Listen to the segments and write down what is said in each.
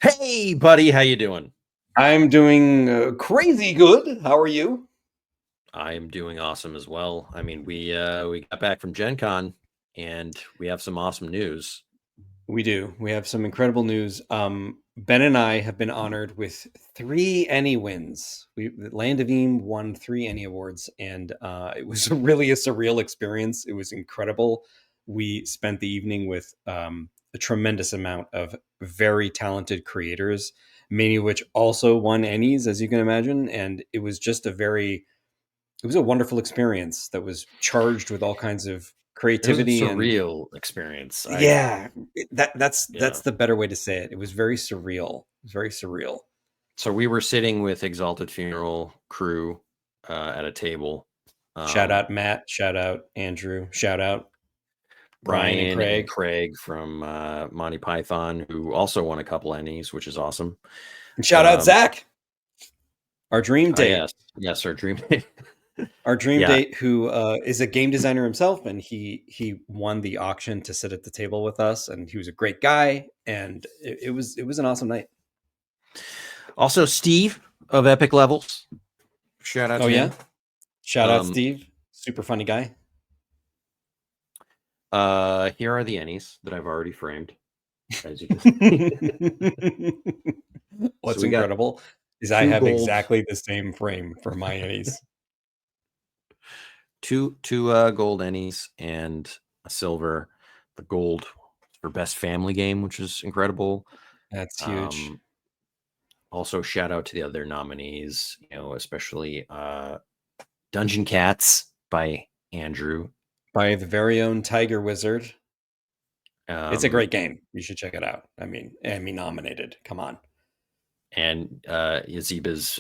Hey, buddy, how you doing? I'm doing crazy good. How are you? I am doing awesome as well. I mean, we got back from Gen Con and we have some awesome news. We do. We have some incredible news. Ben and I have been honored with three ENNIE wins. Land of Eem won three ENNIE awards, and it was really a surreal experience. It was incredible. We spent the evening with a tremendous amount of very talented creators, many of which also won ENNIes, as you can imagine. And it was just it was a wonderful experience that was charged with all kinds of It was a creativity and surreal experience. yeah, that's Yeah. the better way to say it. It was very surreal. It was very surreal. So we were sitting with Exalted Funeral crew at a table. Shout Um, out Matt, shout out Andrew, shout out Brian and Brian and Craig, Craig from Monty Python, who also won a couple Ennies, which is awesome. and shout out Um, Zach, our dream date. yes, yes, our dream. Our dream Yeah. date, who is a game designer himself, and he won the auction to sit at the table with us, and he was a great guy, and it was an awesome night. Also, Steve of Epic Levels. Shout out Oh to yeah, him. shout out Um, Steve, super funny guy. Here are the Ennies that I've already framed, as you can see. So What's we got incredible is I two have gold, exactly the same frame for my Annies. two gold Ennies and a silver. The gold for best family game, which is incredible. That's huge. Um, Also, shout out to the other nominees, especially Dungeon Cats by Andrew. By the very own Tiger Wizard. It's a Um, great game. You should check it out. I mean, Emmy nominated. Come on. and Yaziba's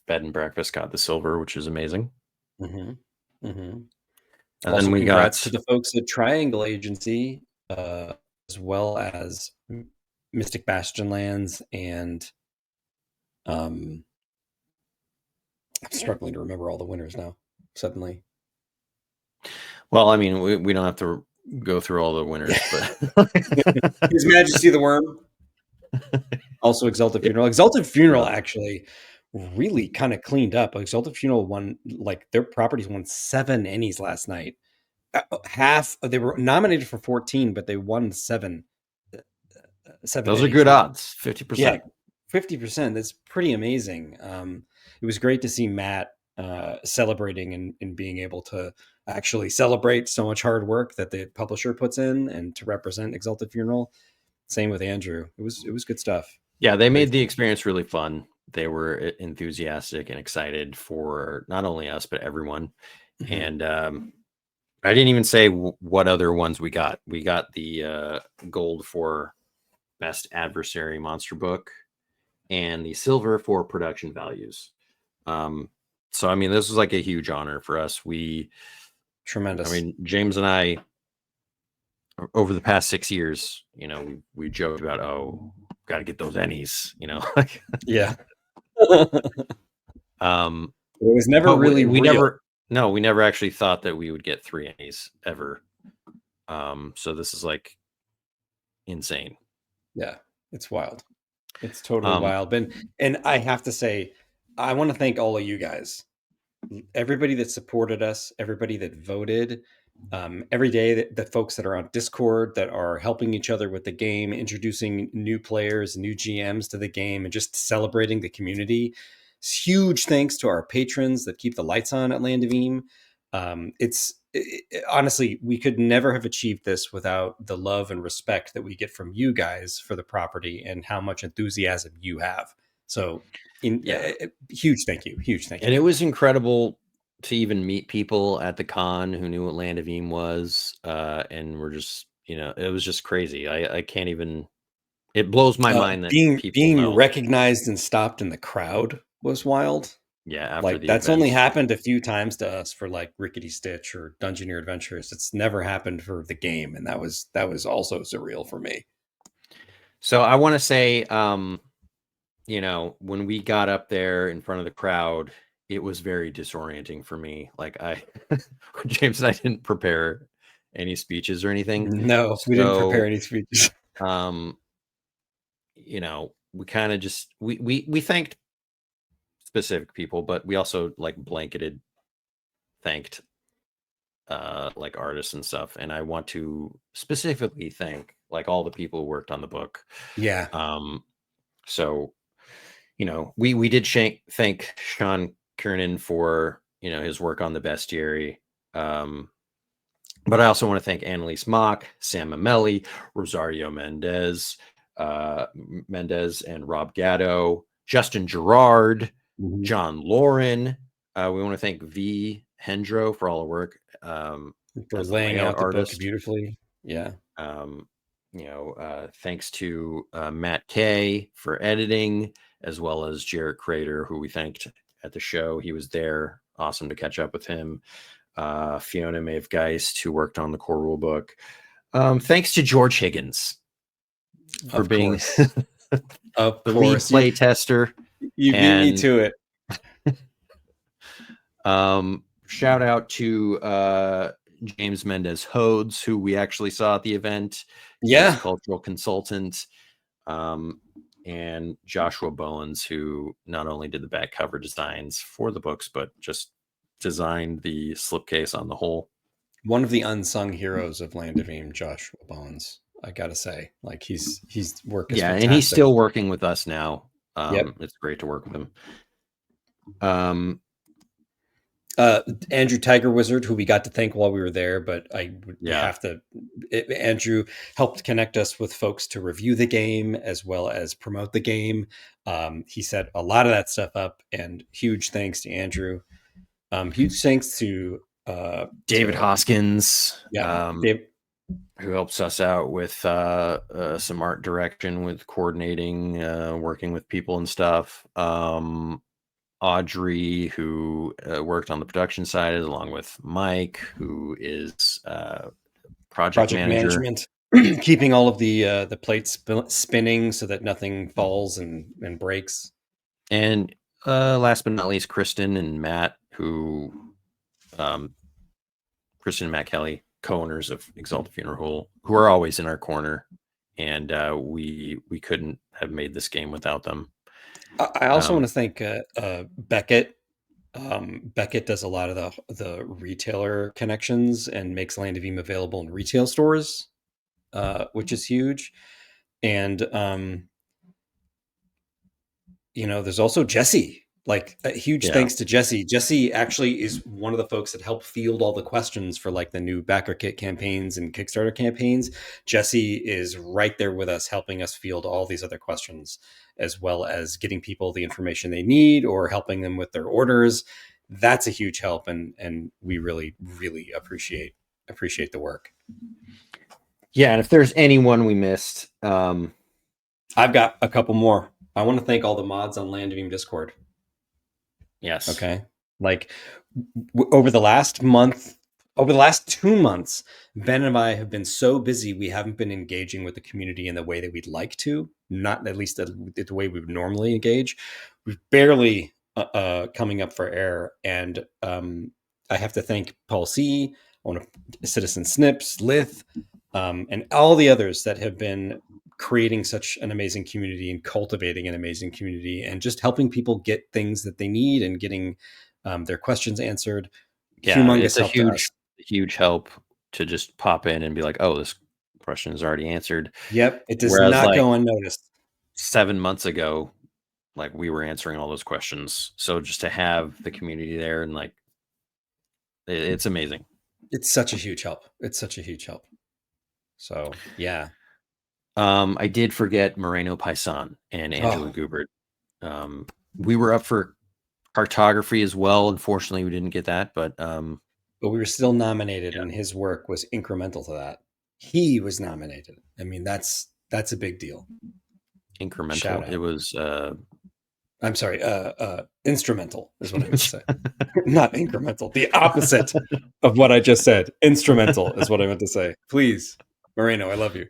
Bed and Breakfast got the silver, which is amazing. hmm hmm And then Also, we congrats to got the folks at Triangle Agency, as well as Mystic Bastion Lands and um, I'm struggling to remember all the winners now. Suddenly, well, I mean, we don't have to go through all the winners, but His Majesty the Worm, also Exalted yeah, Funeral. Exalted Funeral yeah. actually really kind of cleaned up. Exalted Funeral won, like, their properties won seven Ennies last night. Half they were nominated for 14, but they won seven Those are Ennies, good which, odds, yeah, 50%. 50%. That's pretty amazing. It was great to see Matt celebrating and being able to actually celebrate so much hard work that the publisher puts in and to represent Exalted Funeral. Same with Andrew. It was good stuff. Yeah, they Great made the stuff. experience really fun. They were enthusiastic and excited for not only us, but everyone. Mhm. And I didn't even say what other ones we got. We got the gold for best adversary monster book and the silver for production values. Um, so, I mean, this was like a huge honor for us. I Tremendous. mean, James and I, over the past 6 years, we joked about, oh, got to get those Ennies, like, Yeah. It um, was never but really we real. never, no, we never actually thought that we would get three Ennies ever. So this is like insane. Yeah, it's wild. It's totally Um, wild. And I have to say, I want to thank all of you guys, everybody that supported us, everybody that voted, every day the folks that are on Discord that are helping each other with the game, introducing new players, new GMs to the game, and just celebrating the community. Huge thanks to our patrons that keep the lights on at Land of Eem. Honestly, we could never have achieved this without the love and respect that we get from you guys for the property and how much enthusiasm you have. So, yeah, huge thank and you. it was incredible to even meet people at the con who knew what Land of Eem was, and we're just, it was just crazy. I can't even. It blows my mind that people Being know. recognized and stopped in the crowd was wild. Yeah, after Like, the that's only event. happened a few times to us for like Rickety Stitch or Dungeoneer Adventures. It's never happened for the game, and that was also surreal for me. So I want to say, when we got up there in front of the crowd, it was very disorienting for me. Like James and I didn't prepare any speeches or anything. No, we didn't prepare So, any speeches. um, you know, we kind of just we thanked specific people, but we also like blanketed thanked like artists and stuff. And I want to specifically thank like all the people who worked on the book. Yeah. So you know, we did thank Sean Kernan for, you know, his work on the bestiary. But I also want to thank Annalise Mock, Sam Amelli, Rosario Mendez, and Rob Gatto, Justin Gerard, Mhm. John Lauren. We want to thank V. Hendro for all the work For as the laying layout out the book artist. beautifully. Yeah. You know, thanks to Matt Kay for editing, as well as Jarrett Crater, who we thanked at the show. He was there. Awesome to catch up with him. Fiona Maeve Geist, who worked on the core rule book. Thanks to George Higgins for Of being course. Of the lead course. play tester. You beat me And to it. shout out to James Mendez Hodes, who we actually saw at the event. Yeah. He's cultural consultant. And Joshua Bowens, who not only did the back cover designs for the books, but just designed the slipcase on the whole. One of the unsung heroes of Land of Eem, Joshua Bones. I gotta say, like he's work is fantastic. And he's still working with us now. Yep. It's great to work with him. Andrew Tiger Wizard, who we got to thank while we were there, but I would have to. Andrew helped connect us with folks to review the game as well as promote the game. He set a lot of that stuff up, and huge thanks to Andrew. Huge thanks to David Hoskins. Yeah, who helps us out with some art direction, with coordinating, working with people and stuff. Audrey, who worked on the production side, along with Mike, who is project manager. management, keeping all of the plates spinning so that nothing falls and breaks. And last but not least, Kristen and Matt, who Kristen and Matt Kelly, co-owners of Exalted Funeral, who are always in our corner, and we couldn't have made this game without them. I also want to thank Beckett. Beckett does a lot of the retailer connections and makes Land of Eem available in retail stores, which is huge. And you know, there's also Jesse. Like a huge thanks to Jesse. Jesse actually is one of the folks that helped field all the questions for like the new backer kit campaigns and Kickstarter campaigns. Jesse is right there with us, helping us field all these other questions, as well as getting people the information they need or helping them with their orders. That's a huge help, and we really, really appreciate the work. Yeah, and if there's anyone we missed, I've got a couple more. I want to thank all the mods on Land of Eem Discord. Yes. Okay. Like over the last 2 months, Ben and I have been so busy, we haven't been engaging with the community in the way that we'd like to, not at least the way we would normally engage. We've barely coming up for air. And I have to thank Paul C., Citizen Snips, Lith, and all the others that have been creating such an amazing community and cultivating an amazing community and just helping people get things that they need and getting their questions answered. Yeah, humongous it's a help huge help to just pop in and be like, oh, this question is already answered. Yep. It does not go unnoticed. 7 months ago, like we were answering all those questions. So just to have the community there and like, it's amazing. It's such a huge help. So yeah. I did forget Moreno Paisan and Angela Gubert. We were up for cartography as well. Unfortunately, we didn't get that, but we were still nominated, and his work was incremental to that. He was nominated. I mean, that's a big deal. Incremental. It was. I'm sorry. Instrumental is what I meant to say. Not incremental. The opposite of what I just said. Instrumental is what I meant to say. Please, Moreno, I love you.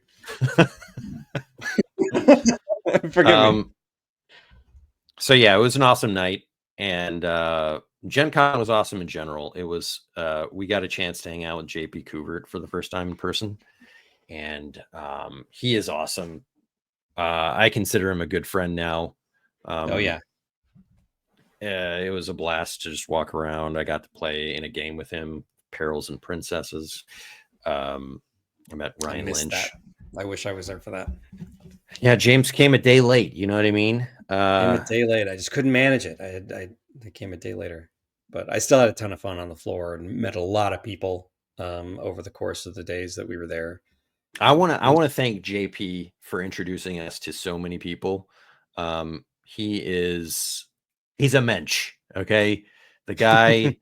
Forgive me. So yeah, it was an awesome night, and Gen Con was awesome in general. It was we got a chance to hang out with JP Couvert for the first time in person, and he is awesome. I consider him a good friend now. Oh yeah, It was a blast to just walk around. I got to play in a game with him, Perils and Princesses. I met I Ryan missed that. Lynch. I wish I was there for that. Yeah, James came a day late. You know what I mean? Came a day late. I just couldn't manage it. I came a day later, but I still had a ton of fun on the floor and met a lot of people over the course of the days that we were there. I want to thank JP for introducing us to so many people. He's a mensch. Okay, the guy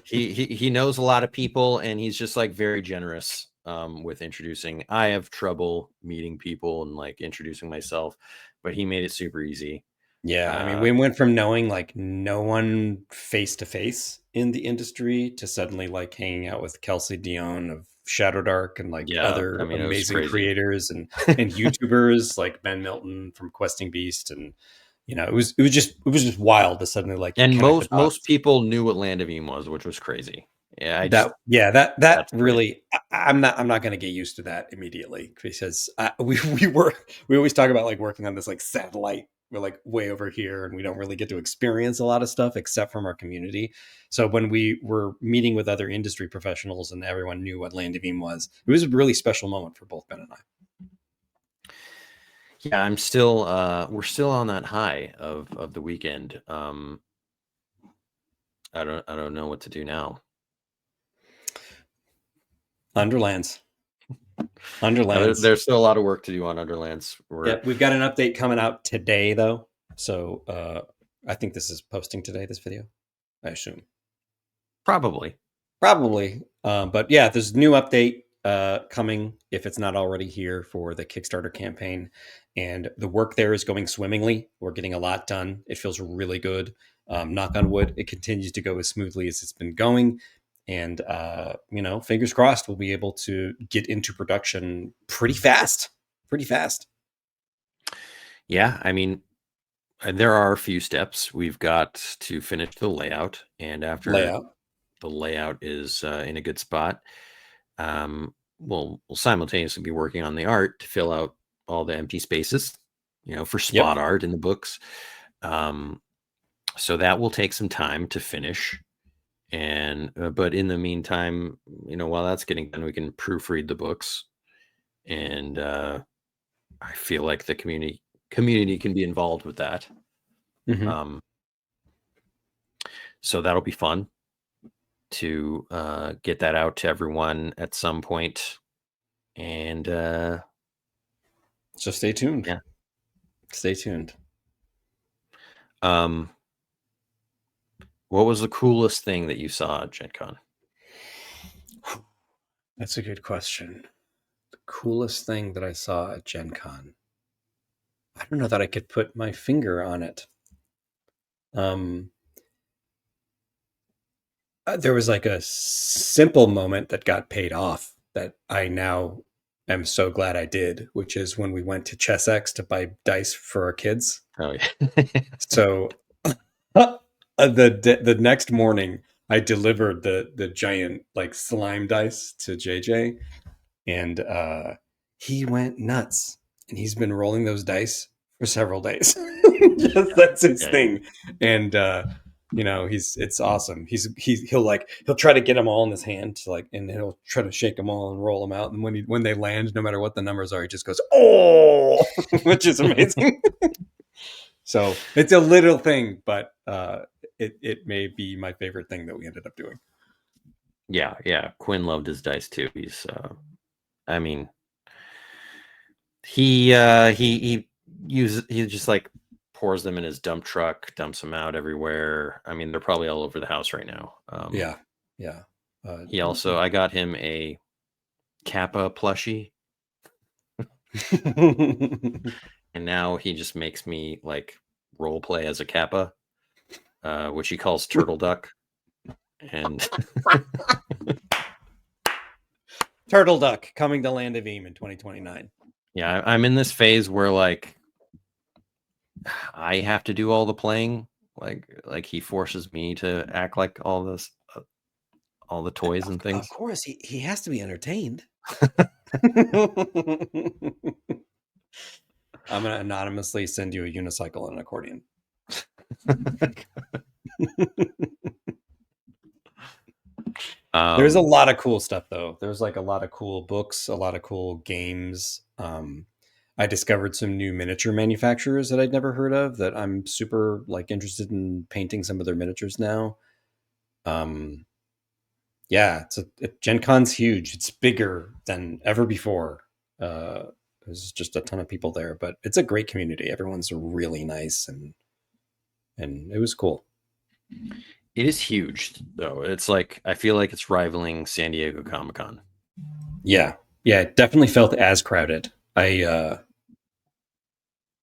he knows a lot of people, and he's just like very generous with introducing. I have trouble meeting people and like introducing myself, but he made it super easy. Yeah, I mean, Uh, we went from knowing like no one face to face in the industry to suddenly like hanging out with Kelsey Dion of Shadow Dark and like yeah, I other mean it was amazing crazy. creators and YouTubers like Ben Milton from Questing Beast, and it was just wild to suddenly like And connect the most dots. people knew what Land of Eem was, which was crazy. Yeah, I just That that's great. really, I'm not going to get used to that immediately because we always talk about like working on this like satellite. We're like way over here and we don't really get to experience a lot of stuff except from our community. So when we were meeting with other industry professionals and everyone knew what Land of Eem was, it was a really special moment for both Ben and I. Yeah, I'm still we're still on that high of the weekend. I don't know what to do now. Underlands. Underlands. There's still a lot of work to do on Underlands. We're Yep, we've got an update coming out today though. So I think this is posting today, this video, I assume. probably. Probably. But yeah, there's a new update coming if it's not already here for the Kickstarter campaign. And the work there is going swimmingly. We're getting a lot done. It feels really good. Knock on wood, it continues to go as smoothly as it's been going. And, fingers crossed, we'll be able to get into production pretty fast. Pretty fast. Yeah, I mean, there are a few steps. We've got to finish the layout, and after Layout. the layout is in a good spot, we'll simultaneously be working on the art to fill out all the empty spaces, for Yep. spot art in the books. So that will take some time to finish. And but in the meantime, while that's getting done, we can proofread the books, and I feel like the community can be involved with that. Mm-hmm. Um, so that'll be fun to get that out to everyone at some point. And So stay tuned. yeah. Stay tuned. What was the coolest thing that you saw at Gen Con? That's a good question. The coolest thing that I saw at Gen Con. I don't know that I could put my finger on it. There was like a simple moment that got paid off that I now am so glad I did, which is when we went to ChessX to buy dice for our kids. Oh yeah. So the next morning, I delivered the giant like slime dice to JJ, and he went nuts. And he's been rolling those dice for several days. That's his Yeah. thing, and it's awesome. He'll try to get them all in his hand, to like, and he'll try to shake them all and roll them out. And when they land, no matter what the numbers are, he just goes, "Oh," which is amazing. So it's a little thing, but it may be my favorite thing that we ended up doing. Yeah. Quinn loved his dice too. I mean, he just like pours them in his dump truck, dumps them out everywhere. I mean, they're probably all over the house right now. Yeah. I got him a Kappa plushie, and now he just makes me like role play as a Kappa, which he calls Turtle Duck. And Turtle Duck coming to Land of Eem in 2029. yeah, I'm in this phase where like I have to do all the playing. Like he forces me to act like all this, all the toys and things. Of course, he has to be entertained. I'm gonna anonymously send you a unicycle and an accordion. There's a lot of cool stuff though. There's like a lot of cool books, a lot of cool games. I discovered some new miniature manufacturers that I'd never heard of that I'm super like interested in painting some of their miniatures now. Yeah, Gen Con's huge. It's bigger than ever before. There's just a ton of people there, but it's a great community. Everyone's really nice and it was cool. It is huge, though. It's like I feel like it's rivaling San Diego Comic-Con. Yeah, it definitely felt as crowded. I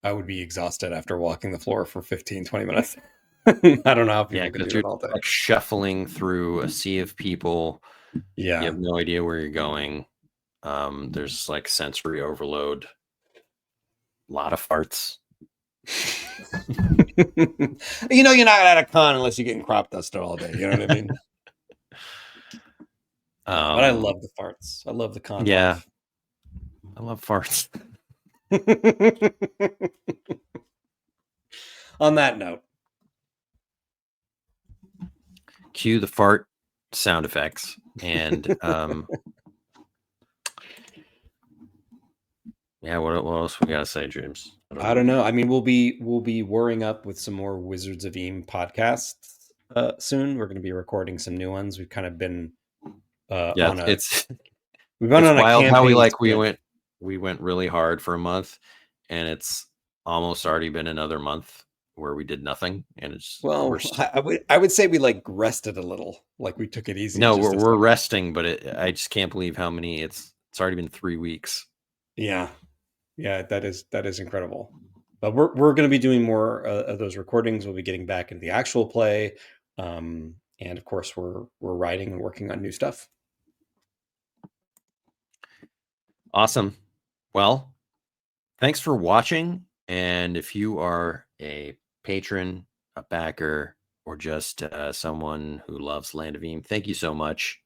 would be exhausted after walking the floor for 15, 20 minutes. I don't know how people can do it all day. Like shuffling through a sea of people. Yeah. You have no idea where you're going. There's like sensory overload. A lot of farts. You're not at a con unless you're getting crop dusted all day. You know what I mean? But I love the farts. I love the con. Yeah. Life. I love farts. On that note, cue the fart sound effects and yeah, what else we gotta say, James? I don't know. I mean, we'll be whirring up with some more Wizards of Eem podcasts soon. We're going to be recording some new ones. We've kind of been it's we've been on a wild how we went really hard for a month, and it's almost already been another month where we did nothing, and it's I would say we like rested a little, like we took it easy. No, we're resting, but I just can't believe how many it's already been 3 weeks. Yeah, that is incredible. But we're going to be doing more of those recordings. We'll be getting back into the actual play, and of course we're writing and working on new stuff. Awesome. Well, thanks for watching. And if you are a patron, a backer, or just someone who loves Land of Eem, thank you so much.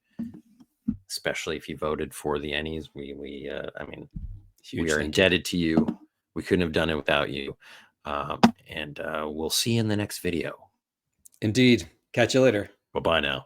Especially if you voted for the ENNIEs. We are indebted to you. We couldn't have done it without you. And we'll see you in the next video. Indeed. Catch you later. Bye-bye now.